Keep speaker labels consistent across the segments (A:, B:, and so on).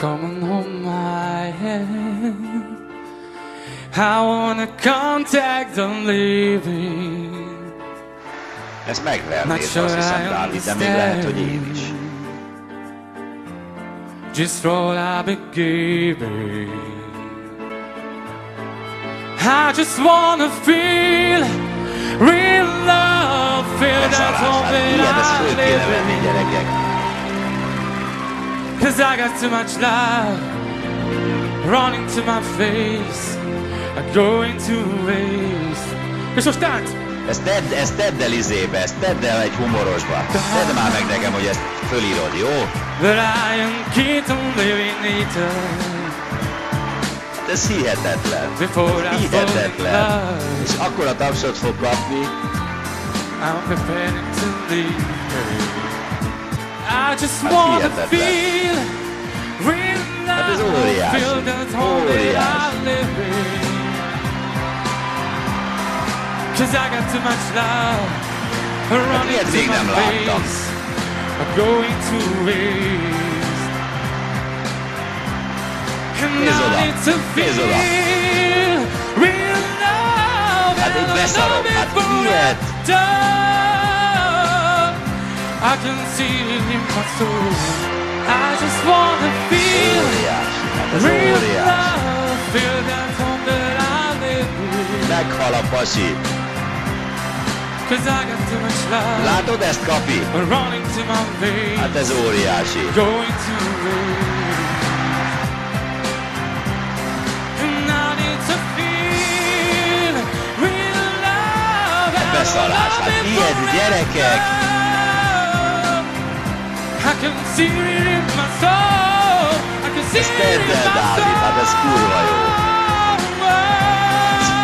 A: come and hold my hand. I wanna contact the living.
B: Ezt megvernéd, azt hiszem, Dávid, de még lehet, hogy én is.
A: Just for all I've been giving. I just wanna feel real love, feel that home that I live in. 'Cause I got too much love running to my face, going to waste. És most tánc!
B: Ezt tedd el izébe, ezt tedd el egy humorosba. Tedd már meg nekem, hogy ezt fölírod, jó?
A: But I am keep on living it.
B: Ez hihetetlen. Hihetetlen. És akkor a tapsot fog kapni.
A: I'm prepared to leave. I just want to feel real love, feel that home that I live in. 'Cause I got too much love running to my face, going to waste. And I need to feel real love,
B: hát így beszarok, hát ilyet!
A: I can see it in my soul. I just wanna feel real love, feel that home that I live in.
B: Meghal a pasi.
A: 'Cause I got too much love.
B: Látod ezt, Kapi?
A: Running to my veins.
B: Hát ez óriási.
A: Going to waste. And I need to feel real love.
B: Beszarás, hát ilyet, gyerekek!
A: I can see it in my soul. I can see it in my soul.
B: Dávid, hát ez kurva jó.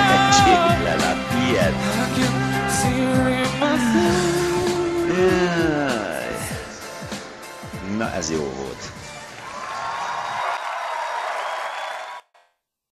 B: Megcsinálj, hát ilyet.
A: I can see it in my soul.
B: Na, ez jó volt.